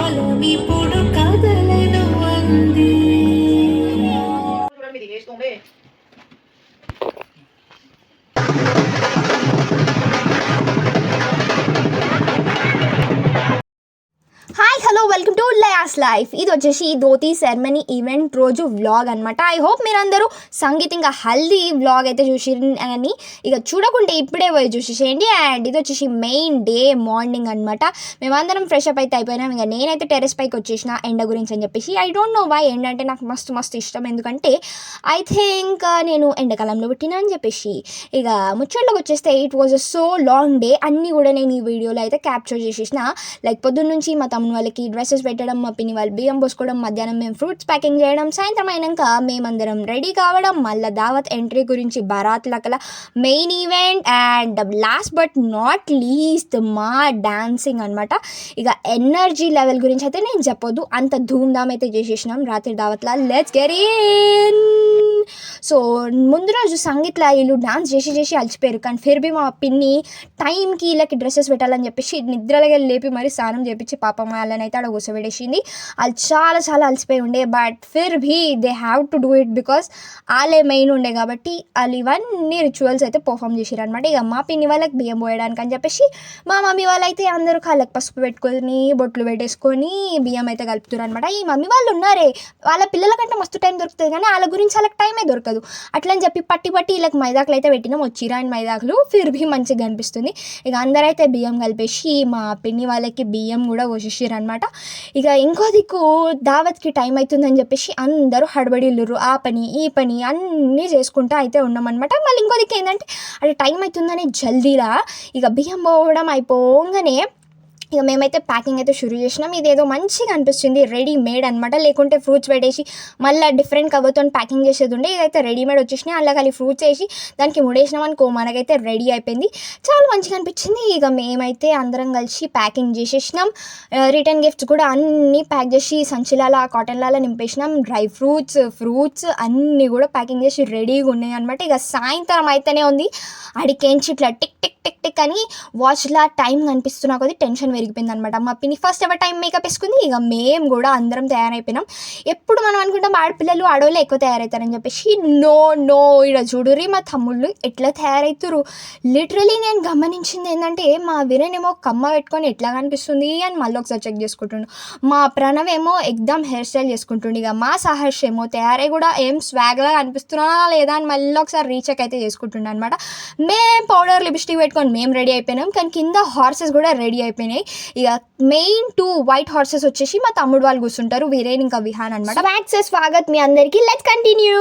కాలమిప్పుడు కదలను అంది. Hi hello welcome to Laya's life. ఇది వచ్చేసి ధోతి సెరమనీ ఈవెంట్ రోజు వ్లాగ్ అనమాట. ఐ హోప్ మీరందరూ సంగీత్ ఇంకా హల్దీ వ్లాగ్ అయితే చూసిరని ఇక చూడకుంటే ఇప్పుడే పోయి చూసేసేయండి. అండ్ ఇది వచ్చేసి మెయిన్ డే మార్నింగ్ అనమాట. మేమందరం ఫ్రెష్ అప్ అయితే అయిపోయినాం. ఇక నేనైతే టెరెస్ పైకి వచ్చేసిన ఎండ గురించి అని చెప్పేసి. ఐ డోంట్ నో వై ఎండ అంటే నాకు మస్తు ఇష్టం. ఎందుకంటే ఐ థింక్ నేను ఎండాకాలంలో పుట్టినా అని చెప్పేసి. ఇక ముచ్చట్లోకి వచ్చేస్తే it was a so long day. అన్నీ కూడా నేను ఈ వీడియోలో అయితే క్యాప్చర్ చేసేసిన. లైక్ పొద్దున్న నుంచి మా తమ్ముని వాళ్ళకి డ్రెస్సెస్ పెట్టడం, మా పిన్ని వాళ్ళు బియ్యం పోసుకోవడం, మధ్యాహ్నం మేము ఫ్రూట్స్ ప్యాకింగ్ చేయడం, సాయంత్రం అయినాక మేమందరం రెడీ కావడం, మళ్ళీ దావత్ ఎంట్రీ గురించి బరాత్ లకల main event, and last but not least మా డాన్సింగ్ అనమాట. ఇక ఎనర్జీ లెవెల్ గురించి అయితే నేను చెప్పొద్దు, అంత ధూమ్ధామ్ అయితే చేసేసినాం రాత్రి దావత్లా. Let's get in. సో ముందు రోజు సంగీత్లో వీళ్ళు డాన్స్ చేసి అలసిపోయారు. కానీ ఫిర్ బి మా పిన్ని టైంకి వీళ్ళకి డ్రెస్సెస్ పెట్టాలని చెప్పేసి నిద్రలగా లేపి మరి స్నానం చేపించి పాపం వాళ్ళని అయితే అక్కడ కూర్చోబెట్టేసింది. వాళ్ళు చాలా అలసిపోయి ఉండే. బట్ ఫిర్ భీ they have to do it because వాళ్ళే మెయిన్ ఉండే కాబట్టి వాళ్ళు ఇవన్నీ రిచువల్స్ అయితే పర్ఫామ్ చేసారు అనమాట. ఇక మా పిన్ని వాళ్ళకి బియ్యం పోయడానికి అని చెప్పేసి మా మమ్మీ వాళ్ళైతే అందరూ కాళ్ళకి పసుపు పెట్టుకొని బొట్లు పెట్టేసుకొని బియ్యం అయితే కలుపుతారు అనమాట. ఈ మమ్మీ వాళ్ళు ఉన్నారే, వాళ్ళ పిల్లల కంటే మస్తు టైం దొరుకుతుంది కానీ వాళ్ళ గురించి వాళ్ళకి టైమే దొరకదు. అట్లని చెప్పి పట్టి వీళ్ళకి మైదాకులు అయితే పెట్టినాం. వచ్చిరా అండ్ మైదాకులు ఫిర్ భీ మంచిగా కనిపిస్తుంది. ఇక అందరైతే బియ్యం కలిపేసి మా పిన్ని వాళ్ళకి బియ్యం కూడా పోసేసారు అనమాట. ఇక ఇంకో దిక్కు దావత్కి టైం అవుతుందని చెప్పేసి అందరూ హడబడిల్లురు. ఆ పని ఈ పని అన్నీ చేసుకుంటూ అయితే ఉన్నామన్నమాట. మళ్ళీ ఇంకో దిక్కు ఏంటంటే అది టైం అవుతుందని జల్దీలా ఇక బియ్యం పోవడం అయిపోగానే ఇక మేమైతే ప్యాకింగ్ అయితే షురూ చేసినాం. ఇదేదో మంచిగా అనిపిస్తుంది, రెడీమేడ్ అనమాట. లేకుంటే ఫ్రూట్స్ పెట్టేసి మళ్ళీ డిఫరెంట్ కవర్తో ప్యాకింగ్ చేసేది ఉండే. ఇదైతే రెడీమేడ్ వచ్చేసినాయి. అలా కలిసి ఫ్రూట్స్ వేసి దానికి ముడేసినాం అనుకో మనకైతే రెడీ అయిపోయింది. చాలా మంచిగా అనిపించింది. ఇక మేమైతే అందరం కలిసి ప్యాకింగ్ చేసేసినాం. రిటర్న్ గిఫ్ట్స్ కూడా అన్నీ ప్యాక్ చేసి సంచిలాల కాటన్లాల నింపేసినాం. డ్రై ఫ్రూట్స్ అన్నీ కూడా ప్యాకింగ్ చేసి రెడీగా ఉన్నాయి అనమాట. ఇక సాయంత్రం అయితేనే ఉంది. అడికేంచి ఇట్లా టిక్ టిక్ టిక్ టిక్ అని వాచ్లా టైం కనిపిస్తున్నా కొద్ది టెన్షన్ పెరిగిపోయింది అనమాట. మా పిన్ని ఫస్ట్ ఎవర్ టైం మేకప్ వేసుకుంది. ఇక మేము కూడా అందరం తయారైపోయినాం. ఎప్పుడు మనం అనుకుంటాం ఆడపిల్లలు ఆడవాళ్ళు ఎక్కువ తయారవుతారని చెప్పేసి. నో ఇక్కడ చూడుర్రి మా తమ్ముళ్ళు ఎట్లా తయారవుతారు. లిటరలీ నేను గమనించింది ఏంటంటే మా వీరేనేమో కమ్మ పెట్టుకొని ఎట్లా కనిపిస్తుంది అని మళ్ళీ ఒకసారి చెక్ చేసుకుంటుండు. మా ప్రణవ్ ఏమో ఎగ్దమ్ హెయిర్ స్టైల్ చేసుకుంటుండు. ఇక మా సహర్ష్ ఏమో తయారై కూడా ఏం స్వాగ్లా కనిపిస్తున్నా లేదా అని మళ్ళీ ఒకసారి రీచెక్ అయితే చేసుకుంటుండే అనమాట. మేము పౌడర్ లిప్స్టిక్ పెట్టుకొని మేము రెడీ అయిపోయినాం. కానీ కింద హార్సెస్ కూడా రెడీ అయిపోయినాయి. ఇక మెయిన్ 2 వైట్ హార్సెస్ వచ్చేసి మా తమ్ముడు వాళ్ళు కూర్చుంటారు, వీరేన్ ఇంకా విహాన్ అనమాట. స్వాగత్ మీ అందరికీ. Let's continue.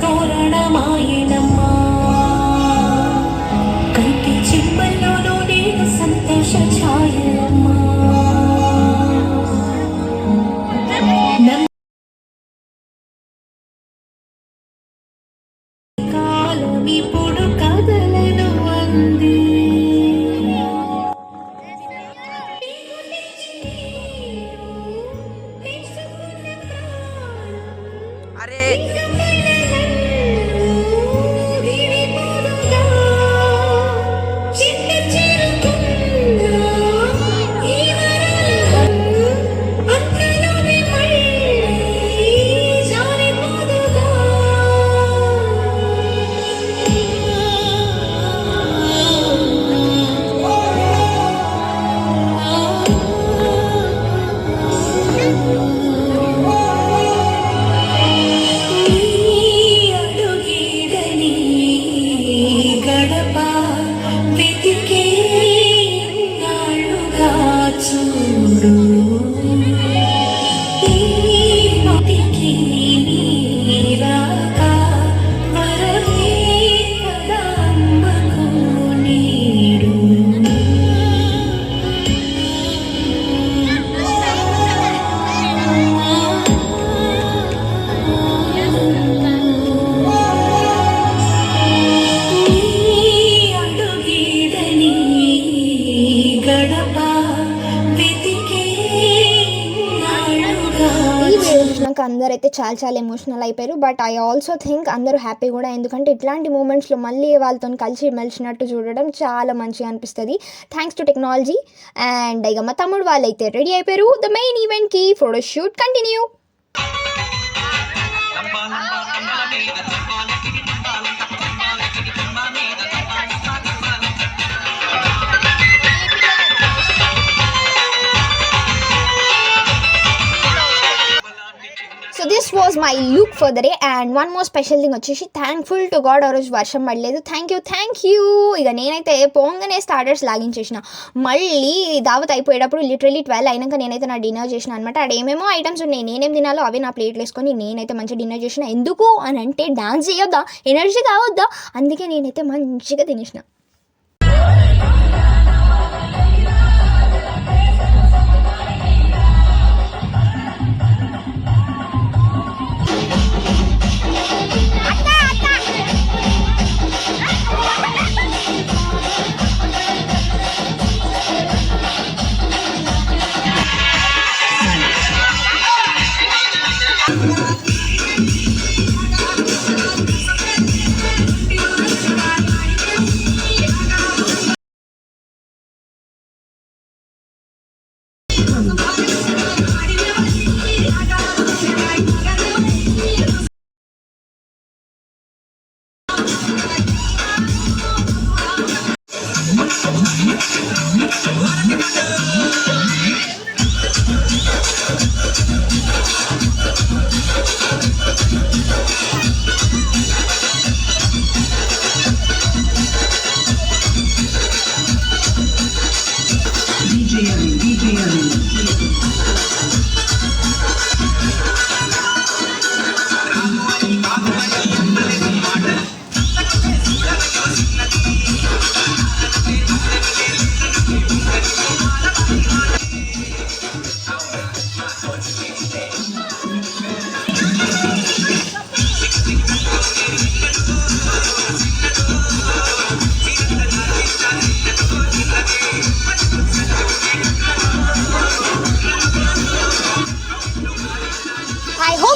తోరణమాయనమ్మా కంటి చిమ్మల్లోనూ నేను సంతోష ఛాయలమ్మా కాలమిప్పుడు కదలను అంది అరే గడప వెతికే నాళ్ళుగా చూడు ఈ మతికి నీరాక వరమే కదా అమ్మకు నీడు అడుగీడని గడప వెతికే నాళ్ళుగా ఈ వీడియో చూసినాక అందరైతే చాలా ఎమోషనల్ అయిపోయారు. బట్ ఐ ఆల్సో థింక్ అందరూ హ్యాపీ కూడా, ఎందుకంటే ఇట్లాంటి మూమెంట్స్లో మళ్ళీ వాళ్ళతో కలిసి మెలిసినట్టు చూడడం చాలా మంచిగా అనిపిస్తుంది. Thanks to technology. అండ్ ఇక మా తమ్ముడు వాళ్ళైతే రెడీ అయిపోయారు ద మెయిన్ ఈవెంట్కి. Photoshoot continue. So this was my look for the day. And one more special thing వచ్చేసి థ్యాంక్ఫుల్ టు గాడ్ ఆ రోజు వర్షం పడలేదు. Thank you. ఇక నేనైతే పోంగానే స్టార్టర్స్ లాగించేసిన. మళ్ళీ దావత్ అయిపోయేటప్పుడు లిటరలీ 12 అయినాక నేనైతే నా డిన్నర్ చేసిన అనమాట. అక్కడ ఏమేమో ఐటమ్స్ ఉన్నాయి, నేనేం తినాలో అవి నా ప్లేట్లు వేసుకొని నేనైతే మంచిగా డిన్నర్ చేసిన. ఎందుకు అని అంటే డాన్స్ చేయొద్దా, ఎనర్జీ కావద్దా, అందుకే నేనైతే మంచిగా తినేసిన.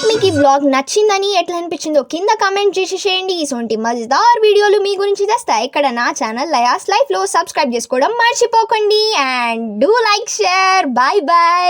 మీకు ఈ వ్లాగ్ నచ్చిందని ఎట్లా అనిపించిందో కింద కామెంట్ చేసేసేయండి. ఇటువంటి మజేదార్ వీడియోలు మీ గురించి తెస్తాయి ఇక్కడ నా ఛానల్ లయాస్ లైఫ్లో. సబ్స్క్రైబ్ చేసుకోవడం మర్చిపోకండి. And do like, share. Bye bye.